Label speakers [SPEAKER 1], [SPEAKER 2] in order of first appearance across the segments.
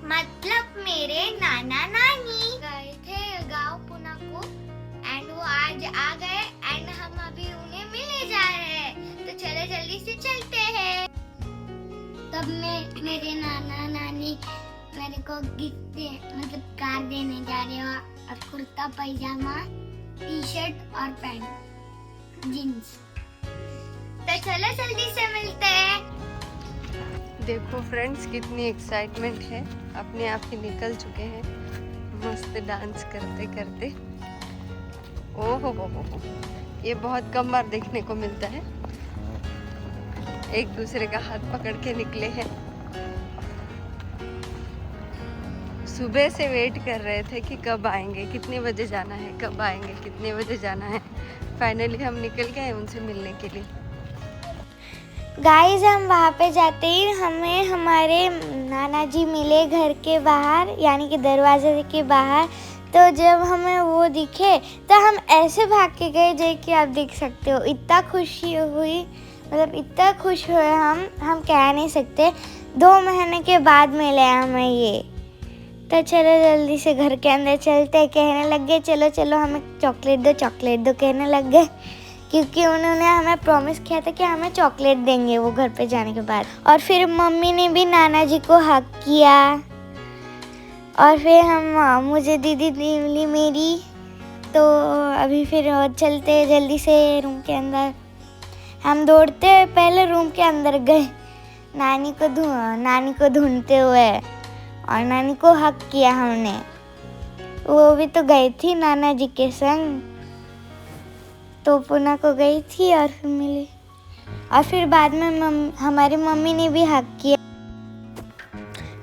[SPEAKER 1] मतलब मेरे नाना नानी गए थे गांव पुना को एंड वो आज आ गए एंड हम अभी उन्हें मिलने जा रहे हैं, तो चलो जल्दी से चलते हैं। तब मेरे नाना नानी मेरे को गिफ्ट मतलब कार देने जा रहे हो और कुर्ता पैजामा टी शर्ट और पैंट जीन्स। तो चलो जल्दी से मिलते हैं।
[SPEAKER 2] देखो फ्रेंड्स कितनी एक्साइटमेंट है, अपने आप ही निकल चुके हैं मस्त डांस करते करते। ओहो हो, ये बहुत कम बार देखने को मिलता है, एक दूसरे का हाथ पकड़ के निकले हैं। सुबह से वेट कर रहे थे कि कब आएंगे, कितने बजे जाना है, कब आएंगे, कितने बजे जाना है। फाइनली हम निकल गए उनसे मिलने के लिए।
[SPEAKER 1] गाइस हम वहाँ पे जाते ही हमें हमारे नाना जी मिले घर के बाहर, यानी कि दरवाजे के बाहर। तो जब हमें वो दिखे तो हम ऐसे भाग के गए, जो कि आप देख सकते हो। इतना खुशी हुई, मतलब इतना खुश हुए हम कह नहीं सकते। 2 महीने के बाद मिले हमें ये। तो चलो जल्दी से घर के अंदर चलते। कहने लग गए चलो चलो हमें चॉकलेट दो कहने लग गए, क्योंकि उन्होंने हमें प्रॉमिस किया था कि हमें चॉकलेट देंगे वो घर पे जाने के बाद। और फिर मम्मी ने भी नाना जी को हक किया और फिर मुझे दीदी मिली मेरी। तो अभी फिर चलते जल्दी से रूम के अंदर। हम दौड़ते पहले रूम के अंदर गए नानी को ढूंढते हुए, और नानी को हक किया हमने। वो भी तो गई थी नाना जी के संग, तो पुणे को गई थी और फिर मिली। और फिर बाद में हमारी मम्मी ने भी हक किया।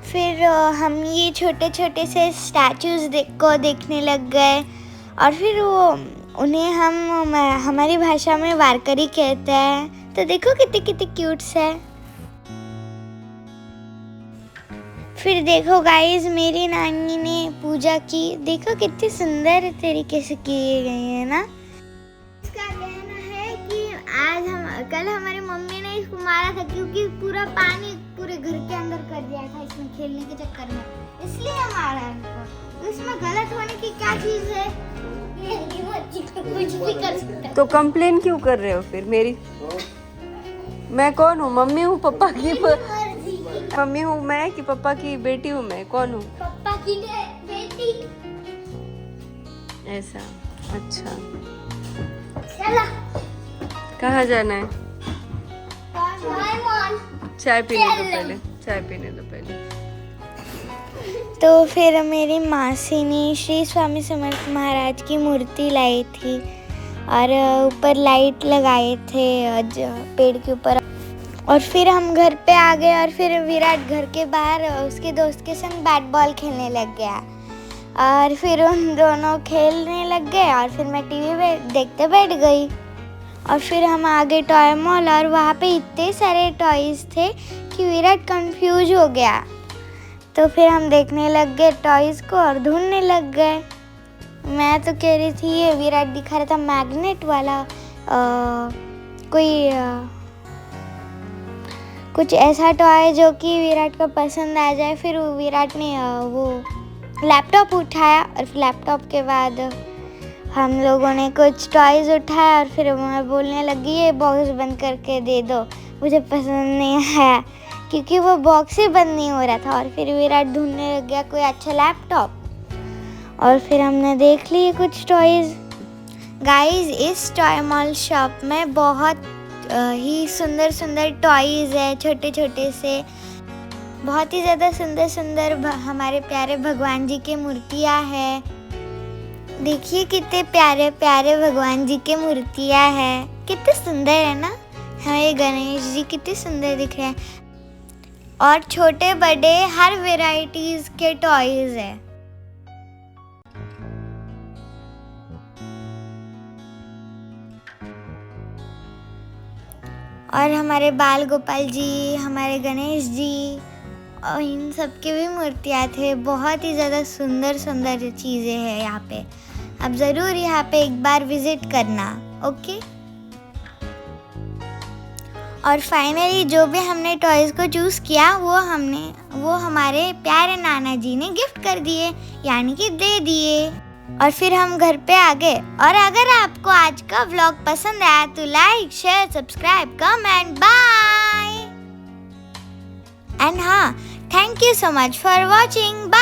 [SPEAKER 1] फिर हम ये छोटे छोटे से स्टैचूज को देखने लग गए, और फिर वो उन्हें हम हमारी भाषा में वारकरी कहते हैं। तो देखो कितने कितने क्यूट्स है। फिर देखो गाइस मेरी नानी ने पूजा की, देखो कितनी सुंदर तरीके से की गई है ना। कल हमारी मम्मी ने इसको मारा था, क्योंकि पूरा पानी पूरे घर के अंदर कर दिया था इसमें खेलने के चक्कर में, इसलिए मारा है इसको। इसमें गलत होने की क्या चीज है? ये बच्ची कुछ भी कर सकता है।
[SPEAKER 2] तो कंप्लेन क्यों कर रहे हो फिर मेरी? मैं कौन हूँ? मम्मी हूँ पापा की मम्मी हूँ मैं कि पापा की बेटी हूँ मैं? कौन हूँ?
[SPEAKER 1] पापा की बेटी।
[SPEAKER 2] ऐसा, अच्छा।
[SPEAKER 1] चला
[SPEAKER 2] कहाँ जाना है? चाय पीने दो पहले, चाय पीने दो पहले। तो फिर मेरी मासी ने श्री स्वामी समर्थ महाराज की मूर्ति लाई थी, और ऊपर लाइट लगाए थे पेड़ के ऊपर। और फिर हम घर पे आ गए, और फिर विराट घर के बाहर उसके दोस्त के संग बैट बॉल खेलने लग गया, और फिर उन दोनों खेलने लग गए, और फिर मैं टीवी पे देखते बैठ गई। और फिर हम आ गए टॉय मॉल, और वहाँ पे इतने सारे टॉयज़ थे कि विराट कंफ्यूज हो गया। तो फिर हम देखने लग गए टॉयज़ को और ढूंढने लग गए। मैं तो कह रही थी ये विराट दिखा रहा था मैग्नेट वाला कुछ ऐसा टॉय जो कि विराट को पसंद आ जाए। फिर विराट ने वो लैपटॉप उठाया, और फिर लैपटॉप के बाद हम लोगों ने कुछ टॉयज़ उठाया, और फिर मैं बोलने लगी ये बॉक्स बंद करके दे दो, मुझे पसंद नहीं आया, क्योंकि वो बॉक्स ही बंद नहीं हो रहा था। और फिर विराट ढूंढने लग गया कोई अच्छा लैपटॉप, और फिर हमने देख लिए कुछ टॉयज़। गाइस इस टॉय मॉल शॉप में बहुत ही सुंदर सुंदर टॉयज़ है, छोटे छोटे से, बहुत ही ज़्यादा सुंदर सुंदर हमारे प्यारे भगवान जी की मूर्तियाँ हैं। देखिए कितने प्यारे प्यारे भगवान जी की मूर्तियाँ हैं, कितने सुंदर है ना। हमारे गणेश जी कितने सुंदर दिख रहे हैं।
[SPEAKER 1] और छोटे बड़े हर वेराइटीज के टॉयज है। और हमारे बाल गोपाल जी, हमारे गणेश जी और इन सब की भी मूर्तियाँ थे। बहुत ही ज़्यादा सुंदर सुंदर चीज़ें हैं यहाँ पे। आप ज़रूर यहाँ पे एक बार विजिट करना, ओके। और फाइनली जो भी हमने टॉयज़ को चूज़ किया वो हमारे प्यारे नाना जी ने गिफ्ट कर दिए, यानी कि दे दिए। और फिर हम घर पे आ गए। और अगर आपको आज का व्लॉग पसंद आया तो like, share, subscribe, comment, bye. And हाँ, thank you so much for watching. Bye.